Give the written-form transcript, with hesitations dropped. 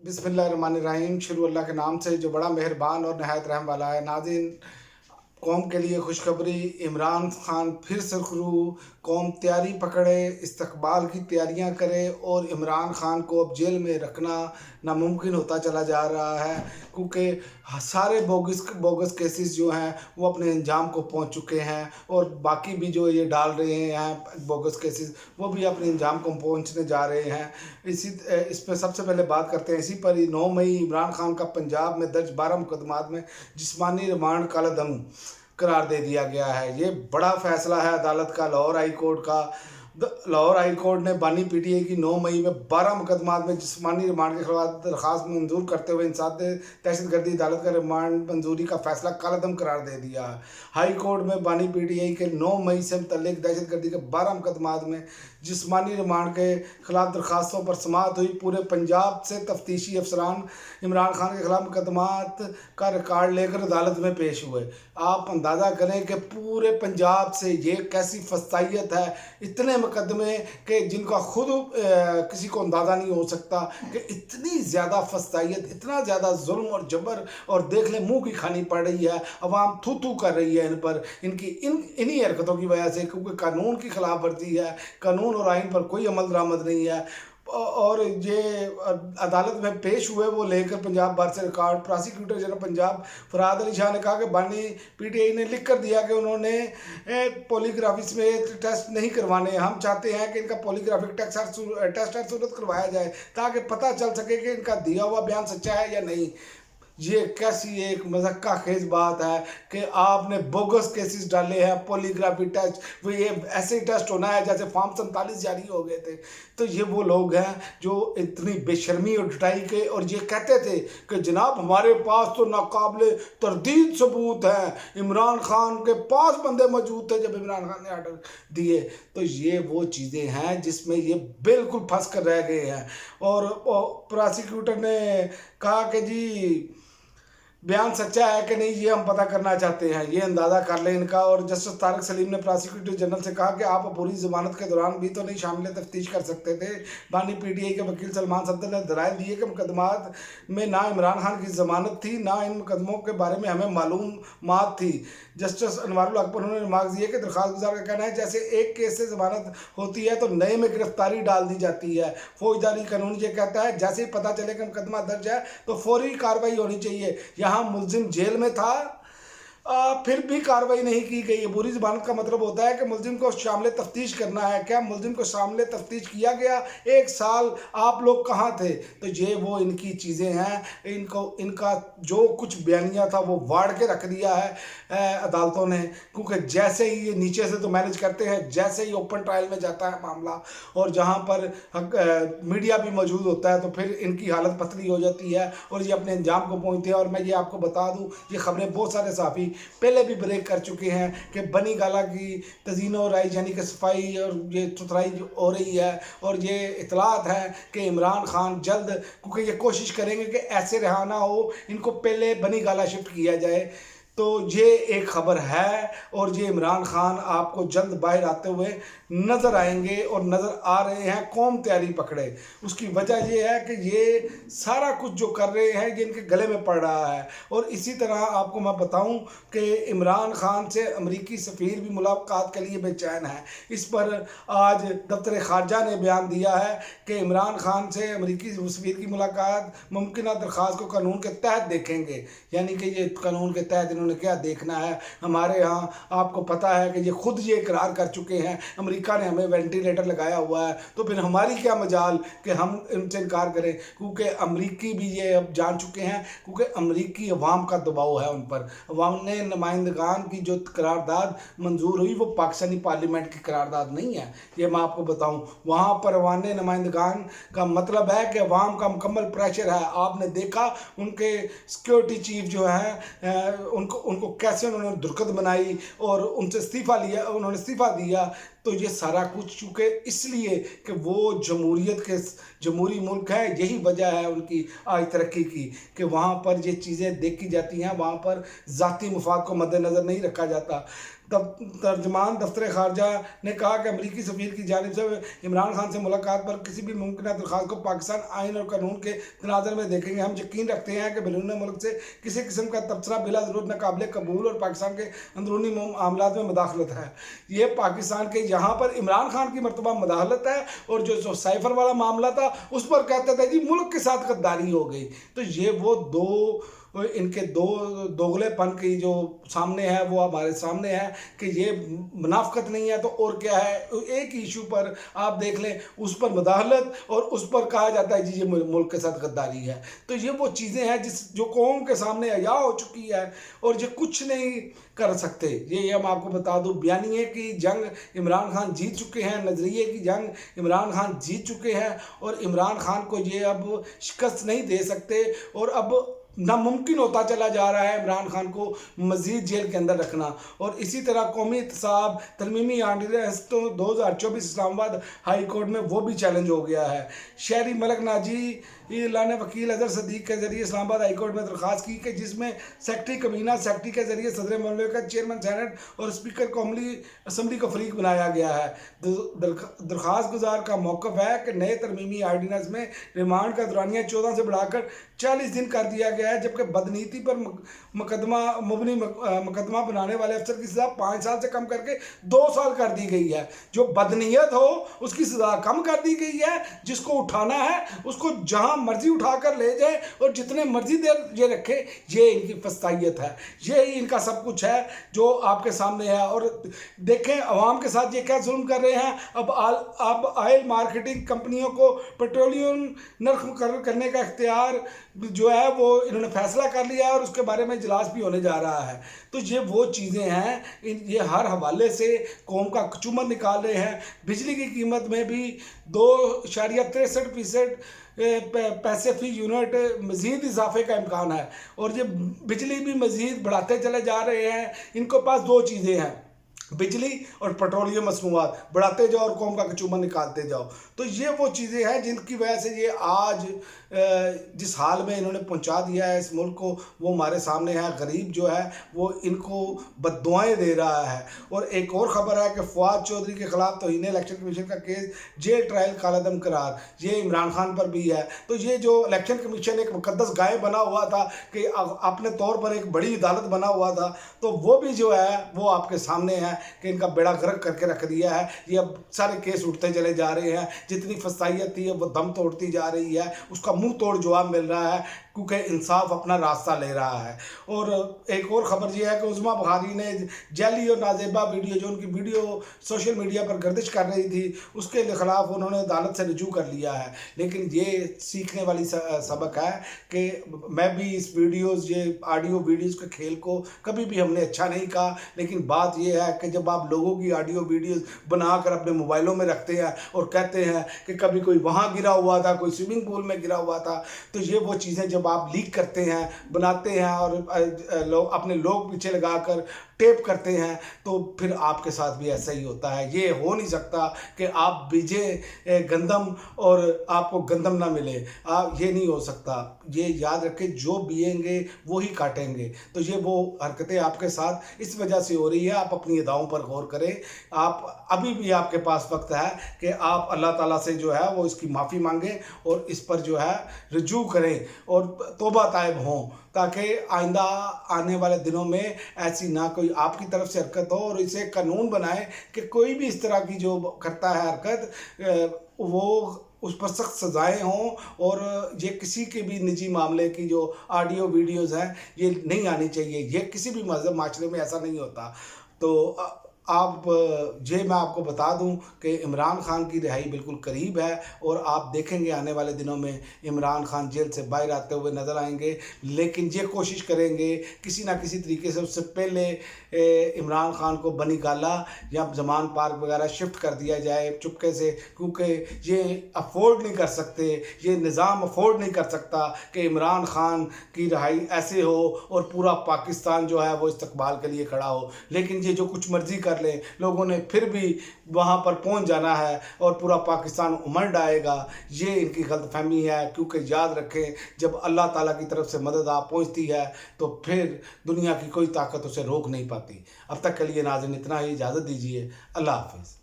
बिस्मिल्लाहिर्रहमानिर्रहीम। शुरू अल्लाह के नाम से जो बड़ा मेहरबान और नहायत रहम वाला है। नाज़रीन, कौम के लिए खुशखबरी, इमरान खान फिर से शुरू। कौम तैयारी पकड़े, इस्तकबाल की तैयारियां करे और इमरान खान को अब जेल में रखना नामुमकिन होता चला जा रहा है, क्योंकि सारे बोगस बोगस केसेस जो हैं वो अपने अंजाम को पहुंच चुके हैं और बाकी भी जो ये डाल रहे हैं बोगस केसेस वो भी अपने अंजाम को पहुंचने जा रहे हैं। इस पर सबसे पहले बात करते हैं। इसी पर ही 9 मई इमरान खान का पंजाब में दर्ज 12 मुकदमात में जिस्मानी रिमांड कालादम करार दे दिया गया है। ये बड़ा फैसला है अदालत का, लाहौर हाई कोर्ट का। लाहौर हाई कोर्ट ने बानी पीटीआई की 9 मई में 12 मुकदमात में जिस्मानी रिमांड के खिलाफ दरख्वास्त मंजूर करते हुए इंसाफ दहशतगर्दी अदालत का रिमांड मंजूरी का फैसला कालादम करार दे दिया है। हाई कोर्ट में बानी पीटीआई के 9 मई से मुतल्लिक दहशतगर्दी के 12 मुकदमात में जिस्मानी रिमांड के खिलाफ दरखास्तों पर समाअत हुई। पूरे पंजाब से तफ्तीशी अफसरान इमरान खान के खिलाफ मुकदमात का रिकॉर्ड लेकर अदालत में पेश हुए। आप अंदाज़ा करें कि पूरे पंजाब से ये कैसी फस्तायत है, इतने मुकदमे कि जिनका खुद किसी को अंदाज़ा नहीं हो सकता कि इतनी ज़्यादा फस्तायत, इतना ज़्यादा जुल्म और जबर, और देख लें मुँह की खानी पड़ रही है। अवाम थू थू कर रही है इन पर, इन्हीं हरकतों की वजह से, क्योंकि कानून की खिलाफ वर्जी है, कानून और आइन पर कोई अमल दरामद नहीं है। और ये अदालत में पेश हुए वो लेकर पंजाब बार से record. Prosecutor general Punjab फराद Ali Shah ने कहा कि बानी पीटीआई ने लिख कर दिया कि उन्होंने पॉलीग्राफी में टेस्ट नहीं करवाने। हम चाहते हैं कि इनका पॉलीग्राफिक टेस्ट हर सूरत करवाया जाए ताकि पता चल सके कि इनका दिया हुआ बयान सच्चा है या नहीं। ये कैसी एक मज़क्का खेज बात है कि आपने बोगस केसेस डाले हैं, पॉलीग्राफी टेस्ट, वो ये ऐसे ही टेस्ट होना है जैसे फॉर्म 47 जारी हो गए थे। तो ये वो लोग हैं जो इतनी बेशर्मी और डटाई के, और ये कहते थे कि जनाब हमारे पास तो नाकाबिले तरदीद सबूत हैं, इमरान खान के पास बंदे मौजूद थे जब इमरान खान ने आर्डर दिए। तो ये वो चीज़ें हैं जिसमें ये बिल्कुल फंस कर रह गए हैं। और प्रोसिक्यूटर ने कहा कि जी बयान सच्चा है कि नहीं ये हम पता करना चाहते हैं, ये अंदाज़ा कर लें इनका। और जस्टिस तारिक सलीम ने प्रोसिक्यूटर जनरल से कहा कि आप पूरी ज़मानत के दौरान भी तो नहीं शामिल तफ्तीश कर सकते थे। बानी पीटीआई के वकील सलमान सद्दर ने दलाइल दिए कि मुकदमात में ना इमरान खान की ज़मानत थी, ना इन मुकदमों के बारे में हमें मालूमात थी। जस्टिस अनवारुल हक पर उन्होंने रिमार्क दिए कि दरख्वास्त गुजार का कहना है जैसे एक केस से ज़मानत होती है तो नए में गिरफ्तारी डाल दी जाती है। फौजदारी कानून ये कहता है जैसे ही पता चले कि मुकदमा दर्ज है तो फौरी कार्रवाई होनी चाहिए। यहाँ मुलजिम जेल में था, फिर भी कार्रवाई नहीं की गई। बुरी ज़बानत का मतलब होता है कि मुलजिम को शामिल तफ्तीश करना है। क्या मुलजिम को शामिल तफ्तीश किया गया? 1 साल आप लोग कहाँ थे? तो ये वो इनकी चीज़ें हैं। इनका जो कुछ बयानिया था वो वाड़ के रख दिया है अदालतों ने, क्योंकि जैसे ही ये नीचे से तो मैनेज करते हैं, जैसे ही ओपन ट्रायल में जाता है मामला और जहाँ पर मीडिया भी मौजूद होता है तो फिर इनकी हालत पतली हो जाती है और ये अपने अंजाम को पहुँचते हैं। और मैं ये आपको बता दूँ, ये खबरें बहुत सारे सहाफ़ी पहले भी ब्रेक कर चुके हैं कि बनी गाला की तज़ीन और राइज यानी कि सफाई और ये सुथराई हो रही है। और ये इतलात है कि इमरान खान जल्द, क्योंकि ये कोशिश करेंगे कि ऐसे रहा ना हो, इनको पहले बनी गाला शिफ्ट किया जाए। तो ये एक खबर है और ये इमरान खान आपको जल्द बाहर आते हुए नज़र आएंगे और नज़र आ रहे हैं। कौम तैयारी पकड़े, उसकी वजह ये है कि ये सारा कुछ जो कर रहे हैं ये इनके गले में पड़ रहा है। और इसी तरह आपको मैं बताऊं कि इमरान खान से अमरीकी सफ़ीर भी मुलाकात के लिए बेचैन है। इस पर आज दफ्तर ख़ारजा ने बयान दिया है कि इमरान खान से अमरीकी सफ़ीर की मुलाकात मुमकिन दरख्वास्त को कानून के तहत देखेंगे। यानी कि ये कानून के तहत इन्होंने क्या देखना है। हमारे यहाँ आपको पता है कि ये खुद ये इकरार कर चुके हैं, अमेरिका ने हमें वेंटिलेटर लगाया हुआ है, तो फिर हमारी क्या मजाल कि हम इनसे इनकार करें, क्योंकि अमरीकी भी ये अब जान चुके हैं, क्योंकि अमरीकी अवाम का दबाव है उन पर। अवाम ने नुमाइंदगान की जो करारदाद मंजूर हुई वो पाकिस्तानी पार्लियामेंट की करारदाद नहीं है, ये मैं आपको बताऊं। वहाँ पर अवाम ने नुमाइंदगान का मतलब है कि अवाम का मुकम्मल प्रेशर है। आपने देखा उनके सिक्योरिटी चीफ जो हैं उनको कैसे उन्होंने दुर्गत बनाई और उनसे इस्तीफ़ा लिया, उन्होंने इस्तीफ़ा दिया। तो ये सारा कुछ चूँकि इसलिए कि वो जमहूरी मुल्क है, यही वजह है उनकी आज तरक्की की कि वहाँ पर ये चीज़ें देखी जाती हैं, वहाँ पर ज़ाती मफाद को मद्देनज़र नहीं रखा जाता। तर्जमान दफ्तर खारजा ने कहा कि अमरीकी सफ़ीर की जानिब से इमरान खान से मुलाकात पर किसी भी मुमकिन दरख्वास्त को पाकिस्तान आइन और कानून के तनाज़र में देखेंगे। हम यकीन रखते हैं कि बैरून मुल्क से किसी किस्म का तबसरा बिला ज़रूरत नाकाबिल कबूल और पाकिस्तान के अंदरूनी मामलात में मुदाखलत है। ये पाकिस्तान के यहाँ पर इमरान खान की मरतबा मुदाखलत है, और जो साइफर वाला मामला था उस पर कहते थे जी मुल्क के साथ गद्दारी हो गई। तो ये वो इनके दो दोगलेपन की जो सामने है वो हमारे सामने है कि ये मुनाफकत नहीं है तो और क्या है। एक इशू पर आप देख लें, उस पर मुदाखलत और उस पर कहा जाता है जी ये मुल्क के साथ गद्दारी है। तो ये वो चीज़ें हैं जो कौम के सामने अया हो चुकी है और ये कुछ नहीं कर सकते। ये हम आपको बता दूं, बयानिए की जंग इमरान खान जीत चुके हैं, नज़रिए की जंग इमरान खान जीत चुके हैं, और इमरान खान को ये अब शिकस्त नहीं दे सकते, और अब नामुमकिन होता चला जा रहा है इमरान खान को मज़ीद जेल के अंदर रखना। और इसी तरह कौमी एहतसाब तरमीमी आर्डिनेंस तो 2024 इस्लामाबाद हाई कोर्ट में वो भी चैलेंज हो गया है। शहरी मलक नाजी ने वकील अजहर सदीक के जरिए इस्लामाबाद हाई कोर्ट में दरख्वास्त की कि जिसमें सेक्रेटरी कमीना सेक्रेटरी के जरिए सदर ममलिकत, चेयरमैन सेनेट और स्पीकर कौमी असम्बली को फरीक बनाया गया है। दरख्वास्त गुजार का मौक़िफ़ है कि नए तरमीमी आर्डिनेंस में रिमांड का दौरानिया 14 से बढ़ाकर 40 दिन कर दिया गया है, जबकि बदनीति पर मुकदमा बनाने वाले अफसर की सज़ा 5 साल से कम करके 2 साल कर दी गई है। जो बदनीयत हो उसकी सज़ा कम कर दी गई है, जिसको उठाना है उसको जहाँ मर्जी उठा कर ले जाए और जितने मर्जी देर ये रखे। ये इनकी फस्तायत है, ये ही इनका सब कुछ है जो आपके सामने है। और देखें अवाम के साथ ये क्या जुल्म कर रहे हैं। अब ऑयल मार्केटिंग कंपनियों को पेट्रोलियम नर्क मुकर्रर करने का इख्तियार जो है वो इन्होंने फैसला कर लिया है, और उसके बारे में इजलास भी होने जा रहा है। तो ये वो चीज़ें हैं, ये हर हवाले से कौम का कचूमर निकाल रहे हैं। बिजली की कीमत में भी 2.63% पैसे फी यूनिट मज़ीद इजाफे का इम्कान है, और ये बिजली भी मज़ीद बढ़ाते चले जा रहे हैं। इनके पास 2 चीज़ें हैं, बिजली और पेट्रोलियम मसनूआत, बढ़ाते जाओ और कौम का कचूमर निकालते जाओ। तो ये वो चीज़ें हैं जिनकी वजह से ये आज जिस हाल में इन्होंने पहुंचा दिया है इस मुल्क को, वो हमारे सामने है। गरीब जो है वो इनको बद्दुआएं दे रहा है। और एक और ख़बर है कि फवाद चौधरी के ख़िलाफ़ तौहीन इलेक्शन कमीशन का केस जेल ट्रायल कालादम करार, ये इमरान खान पर भी है। तो ये जो इलेक्शन कमीशन एक मुकद्दस गाय बना हुआ था कि अपने तौर पर एक बड़ी अदालत बना हुआ था, तो वो भी जो है वो आपके सामने है कि इनका बेड़ा गर्क करके रख दिया है। ये अब सारे केस उठते चले जा रहे हैं, जितनी फसाइयत थी वो दम तोड़ती जा रही है, उसका मुंह तोड़ जवाब मिल रहा है क्योंकि इंसाफ अपना रास्ता ले रहा है। और एक और ख़बर यह है कि उज़मा बुखारी ने जाली और नाजेबा वीडियो, जो उनकी वीडियो सोशल मीडिया पर गर्दिश कर रही थी, उसके ख़िलाफ़ उन्होंने अदालत से रजू कर लिया है। लेकिन ये सीखने वाली सबक है कि मैं भी इस वीडियोज़, ये ऑडियो वीडियोज़ के खेल को कभी भी हमने अच्छा नहीं कहा। लेकिन बात यह है कि जब आप लोगों की ऑडियो वीडियोज़ बनाकर अपने मोबाइलों में रखते हैं और कहते हैं कि कभी कोई वहाँ गिरा हुआ था, कोई स्विमिंग पूल में गिरा हुआ था, तो ये वो चीज़ें जब आप लीक करते हैं, बनाते हैं और अपने लोग पीछे लगाकर टेप करते हैं, तो फिर आपके साथ भी ऐसा ही होता है। ये हो नहीं सकता कि आप बीजे गंदम और आपको गंदम ना मिले, ये नहीं हो सकता। ये याद रखें, जो बीएंगे वो ही काटेंगे। तो ये वो हरकतें आपके साथ इस वजह से हो रही है। आप अपनी अदाओं पर गौर करें। आप अभी भी आपके पास वक्त है कि आप अल्लाह ताला से जो है वो इसकी माफ़ी मांगें और इस पर जो है रजू करें और तौबा ताइब हों, ताकि आइंदा आने वाले दिनों में ऐसी ना कोई आपकी तरफ से हरकत हो, और इसे कानून बनाए कि कोई भी इस तरह की जो करता है हरकत, वो उस पर सख्त सज़ाएँ हों। और ये किसी के भी निजी मामले की जो ऑडियो वीडियोज़ हैं ये नहीं आनी चाहिए। ये किसी भी मज़हब माशरे में ऐसा नहीं होता। तो मैं आपको बता दूं कि इमरान खान की रिहाई बिल्कुल करीब है, और आप देखेंगे आने वाले दिनों में इमरान खान जेल से बाहर आते हुए नज़र आएंगे। लेकिन ये कोशिश करेंगे किसी ना किसी तरीके से उससे पहले इमरान खान को बनी गाला या जमान पार्क वगैरह शिफ्ट कर दिया जाए चुपके से, क्योंकि ये अफोर्ड नहीं कर सकते, ये निज़ाम अफोर्ड नहीं कर सकता कि इमरान खान की रिहाई ऐसे हो और पूरा पाकिस्तान जो है वो इस्तकबाल के लिए खड़ा हो। लेकिन ये जो कुछ मर्ज़ी कर کر لیں، لوگوں نے پھر بھی وہاں پر پہنچ جانا ہے اور پورا پاکستان امنڈ آئے گا، یہ ان کی غلط فہمی ہے۔ کیونکہ یاد رکھیں، جب اللہ تعالیٰ کی طرف سے مدد آپ پہنچتی ہے تو پھر دنیا کی کوئی طاقت اسے روک نہیں پاتی۔ اب تک کے لیے ناظرین اتنا ہی، اجازت دیجیے، اللہ حافظ۔